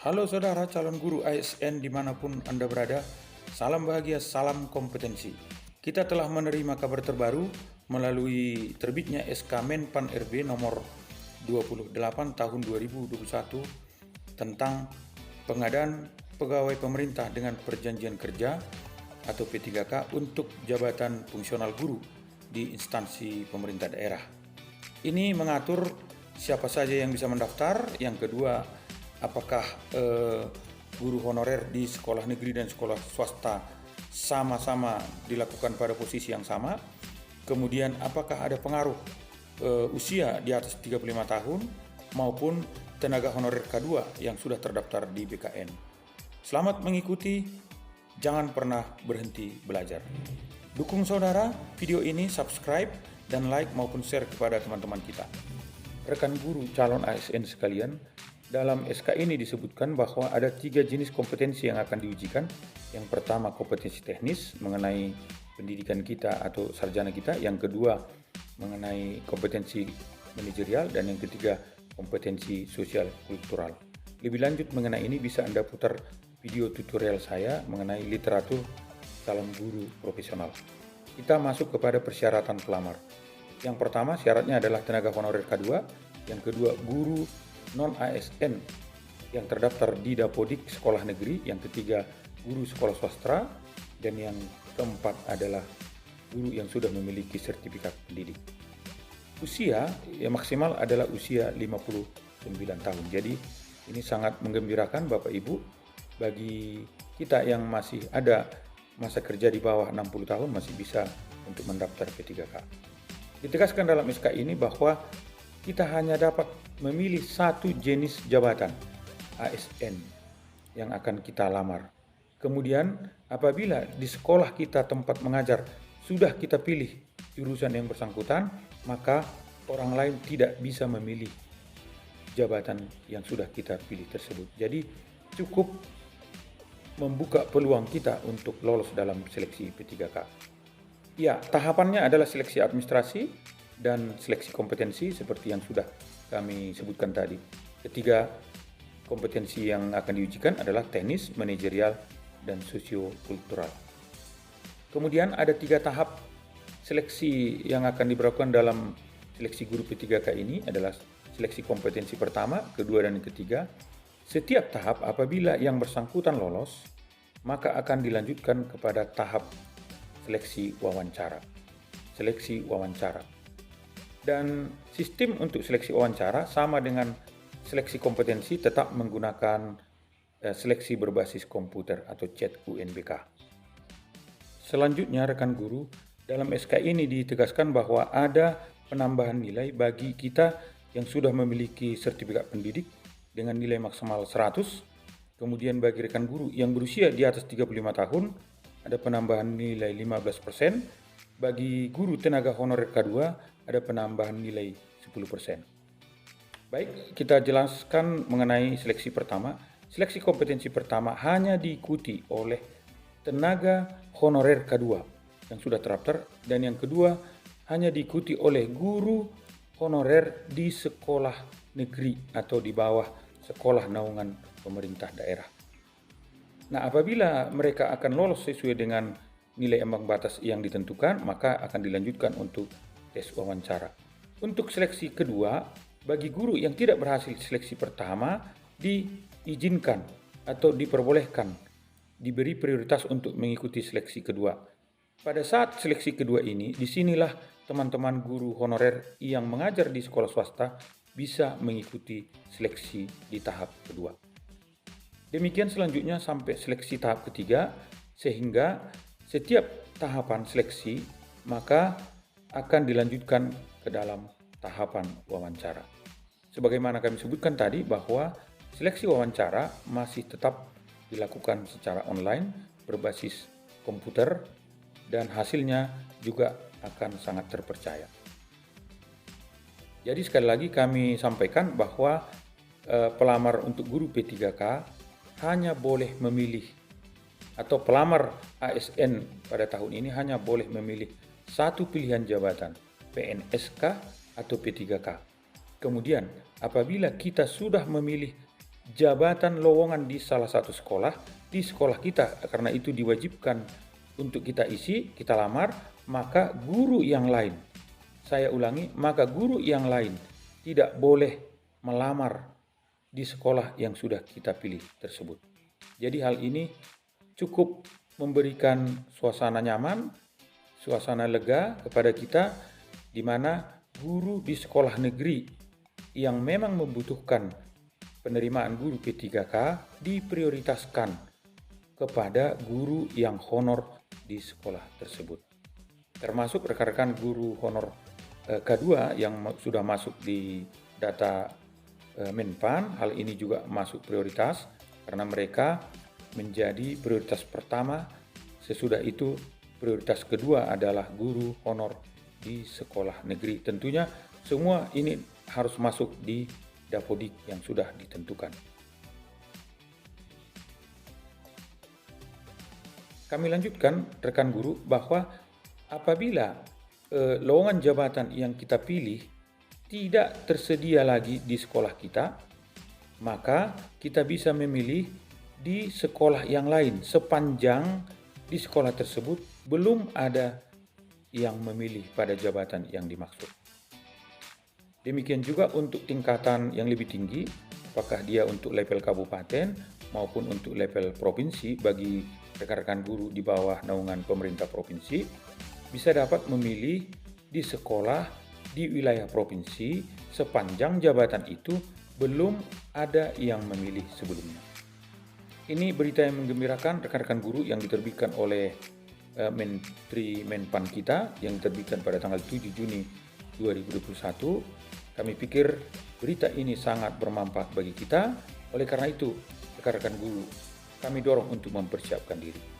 Halo saudara calon guru ASN dimanapun Anda berada, salam bahagia, salam kompetensi. Kita telah menerima kabar terbaru melalui terbitnya SK Menpan RB nomor 28 tahun 2021 tentang pengadaan pegawai pemerintah dengan perjanjian kerja atau P3K untuk jabatan fungsional guru di instansi pemerintah daerah. Ini mengatur siapa saja yang bisa mendaftar. Yang kedua, apakah guru honorer di sekolah negeri dan sekolah swasta sama-sama dilakukan pada posisi yang sama. Kemudian apakah ada pengaruh usia di atas 35 tahun maupun tenaga honorer K2 yang sudah terdaftar di BKN. Selamat mengikuti, jangan pernah berhenti belajar. Dukung saudara video ini, subscribe dan like maupun share kepada teman-teman kita. Rekan guru calon ASN sekalian, dalam SK ini disebutkan bahwa ada 3 jenis kompetensi yang akan diujikan. Yang pertama kompetensi teknis mengenai pendidikan kita atau sarjana kita. Yang kedua mengenai kompetensi manajerial. Dan yang ketiga kompetensi sosial kultural. Lebih lanjut mengenai ini bisa Anda putar video tutorial saya mengenai literatur calon guru profesional. Kita masuk kepada persyaratan pelamar. Yang pertama syaratnya adalah tenaga honorer K2. Yang kedua guru non-ASN yang terdaftar di Dapodik sekolah negeri. Yang ketiga guru sekolah swasta. Dan yang keempat adalah guru yang sudah memiliki sertifikat pendidik. Usia yang maksimal adalah usia 59 tahun. Jadi ini sangat menggembirakan Bapak Ibu. Bagi kita yang masih ada masa kerja di bawah 60 tahun masih bisa untuk mendaftar P3K. Ditegaskan dalam SK ini bahwa kita hanya dapat memilih satu jenis jabatan ASN yang akan kita lamar. Kemudian apabila di sekolah kita tempat mengajar sudah kita pilih jurusan yang bersangkutan, maka orang lain tidak bisa memilih jabatan yang sudah kita pilih tersebut. Jadi cukup membuka peluang kita untuk lolos dalam seleksi P3K. Ya, tahapannya adalah seleksi administrasi dan seleksi kompetensi seperti yang sudah kami sebutkan tadi. Ketiga kompetensi yang akan diujikan adalah teknis, manajerial, dan sosiokultural. Kemudian ada 3 tahap seleksi yang akan diberlakukan dalam seleksi guru P3K ini adalah seleksi kompetensi pertama, kedua, dan ketiga. Setiap tahap apabila yang bersangkutan lolos, maka akan dilanjutkan kepada tahap seleksi wawancara. Seleksi wawancara. Dan sistem untuk seleksi wawancara sama dengan seleksi kompetensi, tetap menggunakan seleksi berbasis komputer atau chat UNBK. Selanjutnya rekan guru, dalam SK ini ditegaskan bahwa ada penambahan nilai bagi kita yang sudah memiliki sertifikat pendidik dengan nilai maksimal 100. Kemudian bagi rekan guru yang berusia di atas 35 tahun ada penambahan nilai 15%. Bagi guru tenaga honorer K2 ada penambahan nilai 10%. Baik, kita jelaskan mengenai seleksi pertama. Seleksi kompetensi pertama hanya diikuti oleh tenaga honorer K2 yang sudah terdaftar, dan yang kedua hanya diikuti oleh guru honorer di sekolah negeri atau di bawah sekolah naungan pemerintah daerah. Nah, apabila mereka akan lolos sesuai dengan nilai ambang batas yang ditentukan, maka akan dilanjutkan untuk tes wawancara. Untuk seleksi kedua, bagi guru yang tidak berhasil seleksi pertama, diizinkan atau diperbolehkan diberi prioritas untuk mengikuti seleksi kedua. Pada saat seleksi kedua ini, disinilah teman-teman guru honorer yang mengajar di sekolah swasta bisa mengikuti seleksi di tahap kedua. Demikian selanjutnya sampai seleksi tahap ketiga, sehingga setiap tahapan seleksi maka akan dilanjutkan ke dalam tahapan wawancara. Sebagaimana kami sebutkan tadi bahwa seleksi wawancara masih tetap dilakukan secara online berbasis komputer dan hasilnya juga akan sangat terpercaya. Jadi sekali lagi kami sampaikan bahwa pelamar untuk guru P3K hanya boleh memilih, atau pelamar ASN pada tahun ini hanya boleh memilih satu pilihan jabatan, PNS-kah atau P3K. Kemudian, apabila kita sudah memilih jabatan lowongan di salah satu sekolah, di sekolah kita, karena itu diwajibkan untuk kita isi, kita lamar, maka guru yang lain, saya ulangi, maka guru yang lain tidak boleh melamar di sekolah yang sudah kita pilih tersebut. Jadi hal ini cukup memberikan suasana nyaman, suasana lega kepada kita, di mana guru di sekolah negeri yang memang membutuhkan penerimaan guru P3K diprioritaskan kepada guru yang honor di sekolah tersebut. Termasuk rekan-rekan guru honor K2 yang sudah masuk di data Menpan, hal ini juga masuk prioritas karena mereka menjadi prioritas pertama. Sesudah itu prioritas kedua adalah guru honor di sekolah negeri. Tentunya semua ini harus masuk di Dapodik yang sudah ditentukan. Kami lanjutkan rekan guru bahwa apabila lowongan jabatan yang kita pilih tidak tersedia lagi di sekolah kita, maka kita bisa memilih di sekolah yang lain sepanjang di sekolah tersebut belum ada yang memilih pada jabatan yang dimaksud. Demikian juga untuk tingkatan yang lebih tinggi, apakah dia untuk level kabupaten maupun untuk level provinsi bagi rekan-rekan guru di bawah naungan pemerintah provinsi, bisa dapat memilih di sekolah di wilayah provinsi sepanjang jabatan itu belum ada yang memilih sebelumnya. Ini berita yang menggembirakan rekan-rekan guru yang diterbitkan oleh Menteri Menpan kita yang diterbitkan pada tanggal 7 Juni 2021. Kami pikir berita ini sangat bermanfaat bagi kita. Oleh karena itu, rekan-rekan guru, kami dorong untuk mempersiapkan diri.